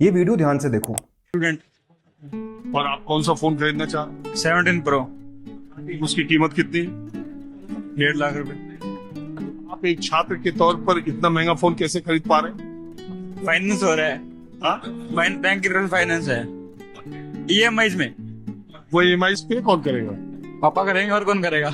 ये वीडियो ध्यान से देखो। स्टूडेंट। और आप कौन सा फोन खरीदना चाह रहे 17 प्रो। हैं? उसकी कीमत कितनी है? 1.5 लाख रुपए। आप एक छात्र के तौर पर इतना महंगा फोन कैसे खरीद पा रहे हैं? फाइनेंस हो रहा है। हाँ? बैंक की तरफ से फाइनेंस है। ईएमआई में। वो ईएमआई पे कौन करेगा? पापा करेंगे और कौन करेगा?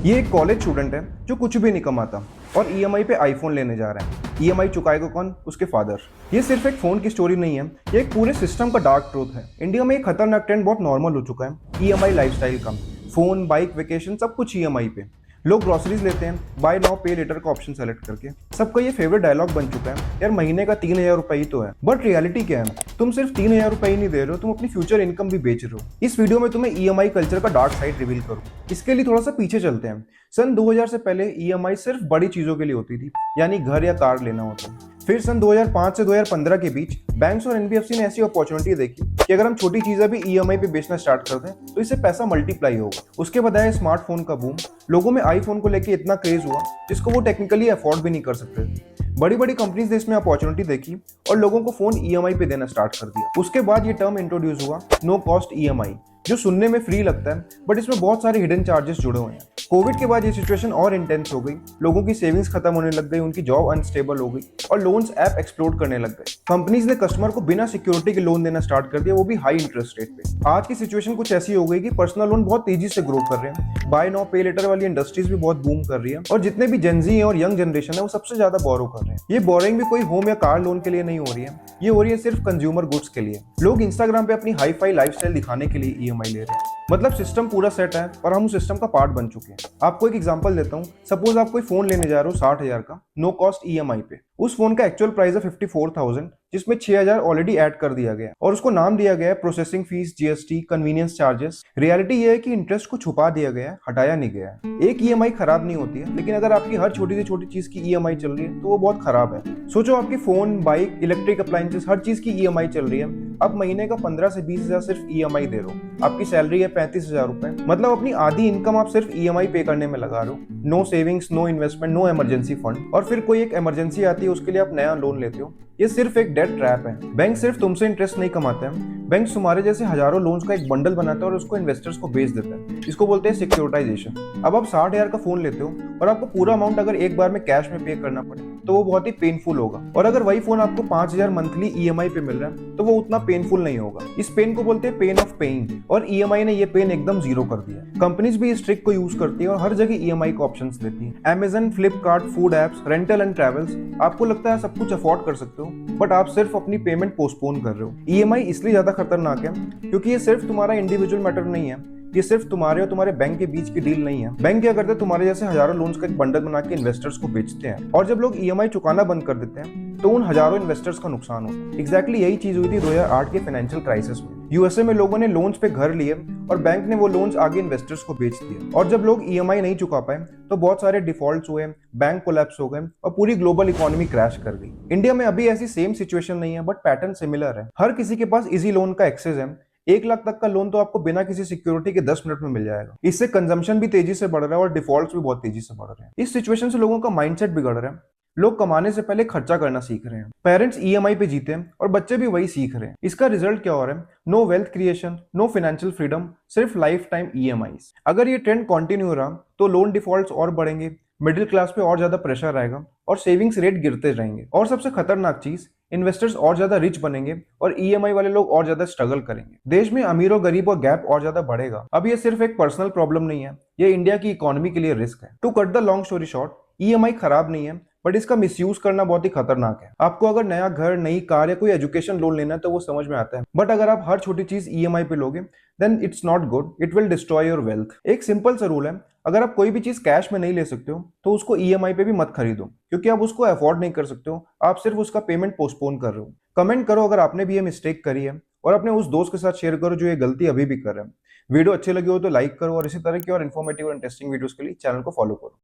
ये एक कॉलेज स्टूडेंट है जो कुछ भी नहीं कमाता और ईएमआई पे आईफोन लेने जा रहे हैं। ईएमआई चुकाएगा कौन? उसके फादर। ये सिर्फ एक फोन की स्टोरी नहीं है, ये एक पूरे सिस्टम का डार्क ट्रूथ है। इंडिया में एक खतरनाक ट्रेंड बहुत नॉर्मल हो चुका है, ईएमआई लाइफस्टाइल का। फोन, बाइक, वेकेशन सब कुछ ईएमआई पे। लोग ग्रोसरीज लेते हैं बाय नाउ पे लेटर का ऑप्शन सेलेक्ट करके। सबका ये फेवरेट डायलॉग बन चुका है, यार महीने का 3,000 रुपए ही तो है। बट रियलिटी क्या है? तुम सिर्फ 3,000 रुपए ही नहीं दे रहे हो, तुम अपनी फ्यूचर इनकम भी बेच रहे हो। इस वीडियो में तुम्हें ईएमआई कल्चर का डार्क साइड रिवील करूँ। इसके लिए थोड़ा सा पीछे चलते हैं। सन 2000 से पहले ईएमआई सिर्फ बड़ी चीजों के लिए होती थी, यानी घर या कार लेना होता। फिर सन 2005 से 2015 के बीच बैंक्स और एनबीएफसी ने ऐसी अपॉर्चुनिटी देखी कि अगर हम छोटी चीजें भी ईएमआई पे बेचना स्टार्ट कर दें तो इससे पैसा मल्टीप्लाई होगा। उसके बाद आया स्मार्टफोन का बूम। लोगों में आईफोन को लेके इतना क्रेज हुआ जिसको वो टेक्निकली अफोर्ड भी नहीं कर सकते थे। बड़ी बड़ी कंपनीज ने इसमें अपॉर्चुनिटी देखी और लोगों को फोन ईएमआई पे देना स्टार्ट कर दिया। उसके बाद ये टर्म इंट्रोड्यूस हुआ, नो कॉस्ट ईएमआई, जो सुनने में फ्री लगता है बट इसमें बहुत सारे हिडन चार्जेस जुड़े हुए हैं। कोविड के बाद ये सिचुएशन और इंटेंस हो गई। लोगों की सेविंग्स खत्म होने लग गई, उनकी जॉब अनस्टेबल हो गई और लोन्स ऐप एक्सप्लोड करने लग गए। कंपनीज ने कस्टमर को बिना सिक्योरिटी के लोन देना स्टार्ट कर दिया, वो भी हाई इंटरेस्ट रेट पे। आज की सिचुएशन कुछ ऐसी हो गई कि पर्सनल लोन बहुत तेजी से ग्रो कर रहे हैं। बाय नाउ पे लेटर वाली इंडस्ट्रीज भी बहुत बूम कर रही है और जितने भी जेनजी हैं और यंग जनरेशन है वो सबसे ज्यादा बोरो कर रहे हैं। ये बोरिंग भी कोई होम या कार लोन के लिए नहीं हो रही है, ये हो रही है सिर्फ कंज्यूमर गुड्स के लिए। लोग इंस्टाग्राम पे अपनी हाई फाई लाइफस्टाइल दिखाने के लिए ईएमआई ले रहे हैं। मतलब सिस्टम पूरा सेट है और हम उस सिस्टम का पार्ट बन चुके हैं। आपको एक एग्जांपल देता हूँ। सपोज आप कोई फोन लेने जा रहे हो 60,000 का, नो कॉस्ट ईएमआई पे। उस फोन का एक्चुअल प्राइस है 54,000, जिसमें 6,000 ऑलरेडी ऐड कर दिया गया और उसको नाम दिया गया है processing fees, GST, convenience charges. Reality ये है कि इंटरेस्ट को छुपा दिया गया है, हटाया नहीं गया है। एक ईएमआई खराब नहीं होती है, लेकिन अगर आपकी हर छोटी से छोटी चीज की ईएमआई चल रही है तो वो बहुत खराब है। सोचो आपकी फोन, बाइक, इलेक्ट्रिक अप्लायंसेस, हर चीज की ईएमआई चल रही है। आप महीने का 15 से 20,000 सिर्फ ईएमआई दे रहे हो। आपकी सैलरी है 35,000 रुपए, मतलब अपनी आधी इनकम आप सिर्फ ईएमआई पे करने में लगा रहे हो। No savings, no investment, no emergency fund. और फिर कोई एक इमरजेंसी आती है, उसके लिए आप नया लोन लेते हो। ये सिर्फ एक डेट ट्रैप है। बैंक सिर्फ तुमसे इंटरेस्ट नहीं कमाते हैं, बैंक तुम्हारे जैसे हजारों लोन्स का एक बंडल बनाता है और उसको इन्वेस्टर्स को बेच देता है। इसको बोलते हैं सिक्योरिटाइजेशन। अब आप 60,000 का फोन लेते हो और आपको पूरा अमाउंट अगर एक बार में कैश में पे करना पड़े तो वो बहुत ही पेनफुल होगा। और अगर वही फोन आपको 5,000 मंथली ईएमआई पे मिल रहा है तो वो उतना पेनफुल नहीं होगा। इस पेन को बोलते हैं पेन ऑफ पेइंग, और ईएमआई ने ये पेन एकदम जीरो कर दिया। कंपनीज भी इस ट्रिक को यूज करती है और हर जगह ईएमआई के ऑप्शंस देती है। Amazon, Flipkart, food apps, rental and travels. आपको लगता है सब कुछ अफोर्ड कर सकते हो, बट आप सिर्फ अपनी पेमेंट पोस्टपोन कर रहे हो। ईएमआई इसलिए ज्यादा खतरनाक है क्योंकि ये सिर्फ तुम्हारा इंडिविजुअल मैटर नहीं है, ये सिर्फ तुम्हारे और तुम्हारे बैंक के बीच की डील नहीं है। बैंक क्या करते हैं, तुम्हारे जैसे हजारों लोन्स का एक बंडल बना के इन्वेस्टर्स को बेचते हैं, और जब लोग ईएमआई चुकाना बंद कर देते हैं तो उन हजारों इन्वेस्टर्स का नुकसान होता है। एग्जैक्टली यही चीज हुई थी 2008 के फाइनेंशियल क्राइसिस में। यूएसए में लोगों ने लोन्स पे घर लिए और बैंक ने वो लोन्स आगे इन्वेस्टर्स को बेच दिए, और जब लोग ईएमआई नहीं चुका पाए तो बहुत सारे डिफॉल्ट्स हुए, बैंक कोलैप्स हो गए और पूरी ग्लोबल इकोनॉमी क्रैश कर गई। इंडिया में अभी ऐसी सेम सिचुएशन नहीं है, बट पैटर्न सिमिलर है। हर किसी के पास इजी लोन का एक्सेस है। 1 लाख तक का लोन तो आपको बिना किसी सिक्योरिटी के 10 मिनट में मिल जाएगा। इससे कंजम्पशन भी तेजी से बढ़ रहा है और डिफॉल्ट्स भी बहुत तेजी से बढ़ रहे हैं। इस सिचुएशन से लोगों का माइंडसेट बिगड़ रहा है। लोग कमाने से पहले खर्चा करना सीख रहे हैं। पेरेंट्स ईएमआई पे जीते हैं और बच्चे भी वही सीख रहे हैं। इसका रिजल्ट क्या हो रहा है? No wealth creation, no financial freedom, सिर्फ लाइफ टाइम ईएमआईस। अगर ये ट्रेंड कंटिन्यू रहा तो लोन डिफॉल्ट्स और बढ़ेंगे, मिडिल क्लास पे और ज्यादा प्रेशर आएगा और सेविंग्स रेट गिरते रहेंगे। और सबसे खतरनाक चीज, इन्वेस्टर्स और ज्यादा रिच बनेंगे और ईएमआई वाले लोग और ज्यादा स्ट्रगल करेंगे। देश में अमीर और गरीब और गैप और ज्यादा बढ़ेगा। अब ये सिर्फ एक पर्सनल प्रॉब्लम नहीं है, ये इंडिया की इकोनॉमी के लिए रिस्क है। To cut the long story short, EMI खराब नहीं है, बट इसका मिसयूज करना बहुत ही खतरनाक है। आपको अगर नया घर, नई कार या कोई एजुकेशन लोन लेना है तो वो समझ में आता है, बट अगर आप हर छोटी चीज ईएमआई पे लोगे then it's not good, it will destroy your wealth. एक सिंपल सा रूल है, अगर आप कोई भी चीज कैश में नहीं ले सकते हो तो उसको ईएमआई पे भी मत खरीदो, क्योंकि आप उसको अफोर्ड नहीं कर सकते हो, आप सिर्फ उसका पेमेंट पोस्टपोन कर रहे हो। कमेंट करो अगर आपने भी ये मिस्टेक करी है, और अपने उस दोस्त के साथ शेयर करो जो ये गलती अभी भी कर रहे हैं। वीडियो अच्छी लगी हो तो लाइक करो, और इसी तरह की और इन्फॉर्मेटिव और इंटरेस्टिंग वीडियोस के लिए चैनल को फॉलो करो।